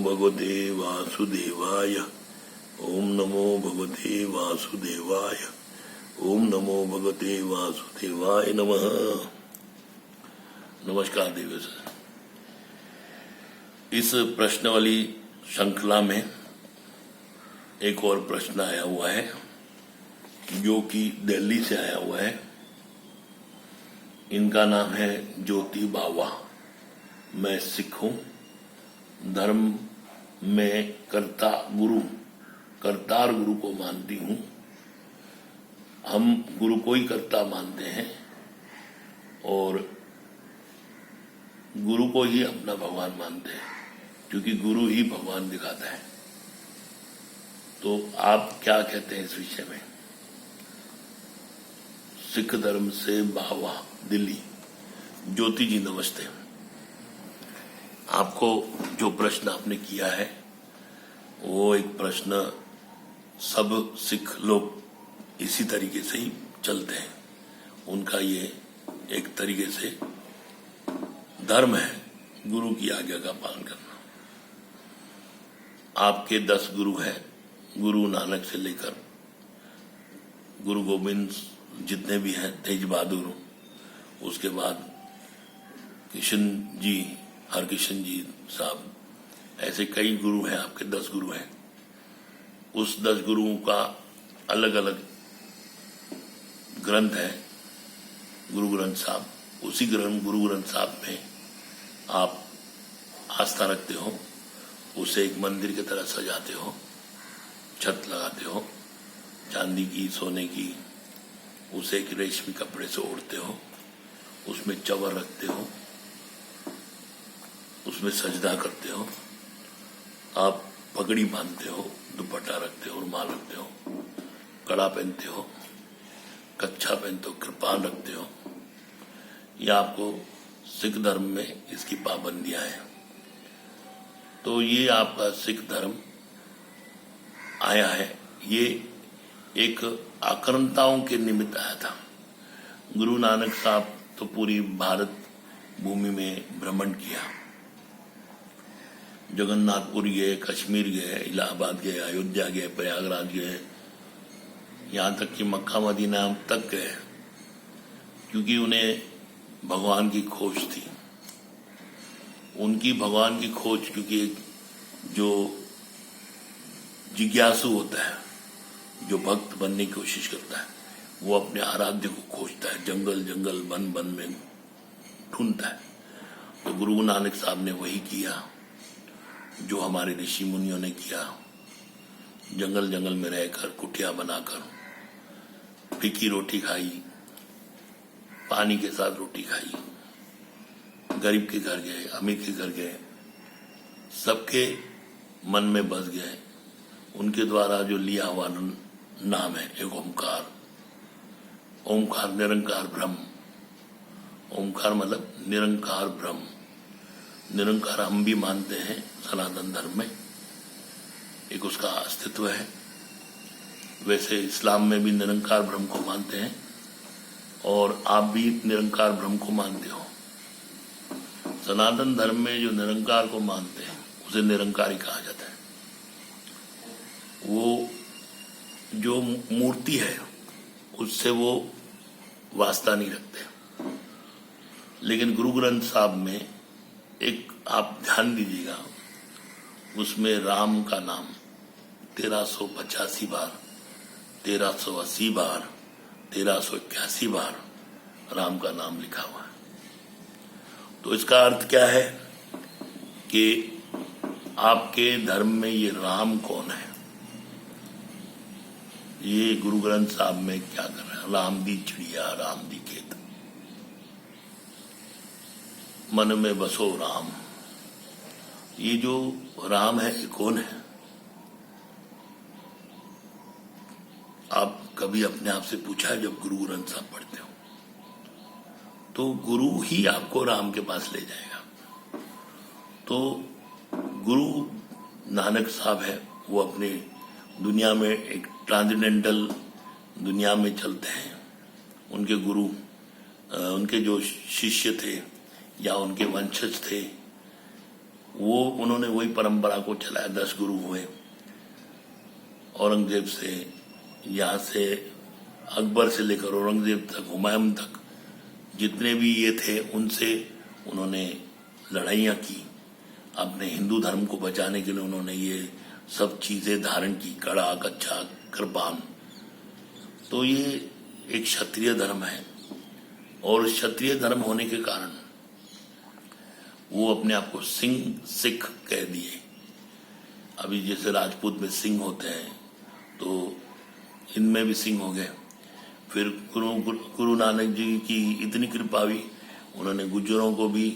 भगवते वासुदेवाय। ओम नमो भगवते वासुदेवाय। ओम नमो भगवते वासुदेवाय नमः। नमस्कार देवी सर। इस प्रश्नावली श्रृंखला में एक और प्रश्न आया हुआ है जो कि दिल्ली से आया हुआ है। इनका नाम है ज्योति बावा। मैं सिख हूं, धर्म में करतार गुरु को मानती हूं। हम गुरु को ही कर्ता मानते हैं और गुरु को ही अपना भगवान मानते हैं, क्योंकि गुरु ही भगवान दिखाता है। तो आप क्या कहते हैं इस विषय में? सिख धर्म से बावा, दिल्ली। ज्योति जी नमस्ते। आपको जो प्रश्न आपने किया है वो एक प्रश्न सब सिख लोग इसी तरीके से ही चलते हैं। उनका ये एक तरीके से धर्म है, गुरु की आज्ञा का पालन करना। आपके 10 गुरु हैं, गुरु नानक से लेकर गुरु गोविंद जितने भी हैं, तेज बहादुर, उसके बाद किशन जी, हरकिशन जी साहब, ऐसे कई गुरु हैं। आपके 10 गुरु हैं। उस 10 गुरुओं का अलग अलग ग्रंथ है, गुरु ग्रंथ साहब। उसी गुरु ग्रंथ साहब में आप आस्था रखते हो, उसे एक मंदिर की तरह सजाते हो, छत लगाते हो चांदी की, सोने की, उसे एक रेशमी कपड़े से ओढ़ते हो, उसमें चवर रखते हो, उसमें सजदा करते हो, आप पगड़ी बांधते हो, दुपट्टा रखते हो, रुमाल रखते हो, कड़ा पहनते हो, कच्छा पहनते हो, कृपान रखते हो। यह आपको सिख धर्म में इसकी पाबंदियां हैं। तो ये आपका सिख धर्म आया है, ये एक आक्रांताओं के निमित्त आया था। गुरु नानक साहब तो पूरी भारत भूमि में भ्रमण किया, जगन्नाथपुर गए, कश्मीर गए, इलाहाबाद गए, अयोध्या गए, प्रयागराज गए, यहाँ तक कि मक्का मदीना तक गए, क्योंकि उन्हें भगवान की खोज थी। उनकी भगवान की खोज, क्योंकि जो जिज्ञासु होता है, जो भक्त बनने की कोशिश करता है, वो अपने आराध्य को खोजता है, जंगल जंगल वन वन में ढूंढता है। तो गुरु नानक साहब ने वही किया जो हमारे ऋषि मुनियों ने किया। जंगल जंगल में रहकर, कुटिया बनाकर, फीकी रोटी खाई, पानी के साथ रोटी खाई, गरीब के घर गए, अमीर के घर गए, सबके मन में बस गए। उनके द्वारा जो लिया हुआ नाम है एक ओमकार। ओमकार निरंकार ब्रह्म। ओमकार मतलब निरंकार ब्रह्म। निरंकार हम भी मानते हैं सनातन धर्म में, एक उसका अस्तित्व है। वैसे इस्लाम में भी निरंकार ब्रह्म को मानते हैं और आप भी निरंकार ब्रह्म को मानते हो। सनातन धर्म में जो निरंकार को मानते हैं उसे निरंकारी कहा जाता है। वो जो मूर्ति है उससे वो वास्ता नहीं रखते। लेकिन गुरु ग्रंथ साहब में एक आप ध्यान दीजिएगा, उसमें राम का नाम 1385 बार, 1380 बार, 1381 बार राम का नाम लिखा हुआ है। तो इसका अर्थ क्या है कि आपके धर्म में ये राम कौन है? ये गुरु ग्रंथ साहब में क्या कर रहा है? राम दी चिड़िया, राम दी खेत, मन में बसो राम। ये जो राम है ये कौन है? आप कभी अपने आप से पूछा है जब गुरु ग्रंथ साहब पढ़ते हो? तो गुरु ही आपको राम के पास ले जाएगा। तो गुरु नानक साहब है, वो अपने दुनिया में एक ट्रांसेंडेंटल दुनिया में चलते हैं। उनके गुरु, उनके जो शिष्य थे या उनके वंशज थे, वो उन्होंने वही परंपरा को चलाया। 10 गुरु हुए औरंगजेब से, यहाँ से अकबर से लेकर औरंगजेब तक, हुमायूं तक, जितने भी ये थे उनसे उन्होंने लड़ाइयाँ की। अपने हिंदू धर्म को बचाने के लिए उन्होंने ये सब चीजें धारण की, कड़ा, कच्छा, कृपान। तो ये एक क्षत्रिय धर्म है और क्षत्रिय धर्म होने के कारण वो अपने आप को सिख कह दिए। अभी जैसे राजपूत में सिंह होते हैं तो इनमें भी सिंह हो गए। फिर गुरु नानक जी की इतनी कृपा हुई, उन्होंने गुज्जरों को भी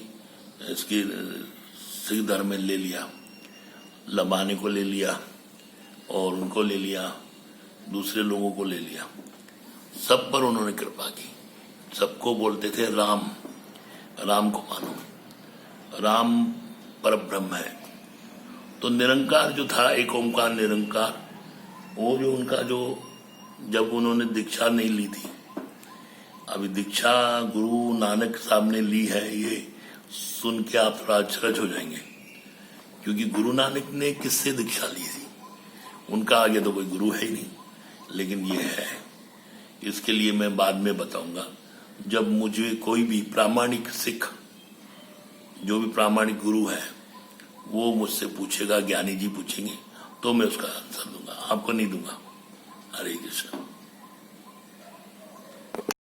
इसके सिख धर्म में ले लिया, लंबाने को ले लिया और उनको ले लिया, दूसरे लोगों को ले लिया। सब पर उन्होंने कृपा की। सबको बोलते थे राम, राम को मानो, राम परब्रह्म है। तो निरंकार जो था, एक ओंकार निरंकार, वो जो उनका जो जब उन्होंने दीक्षा नहीं ली थी, अभी दीक्षा गुरु नानक साहब ने ली है, ये सुन के आप थोड़ा अचरज हो जाएंगे, क्योंकि गुरु नानक ने किससे दीक्षा ली थी? उनका आगे तो कोई गुरु है ही नहीं, लेकिन ये है। इसके लिए मैं बाद में बताऊंगा। जब मुझे कोई भी प्रामाणिक सिख, जो भी प्रामाणिक गुरु है, वो मुझसे पूछेगा, ज्ञानी जी पूछेंगे, तो मैं उसका आंसर दूंगा, आपको नहीं दूंगा। हरे कृष्ण।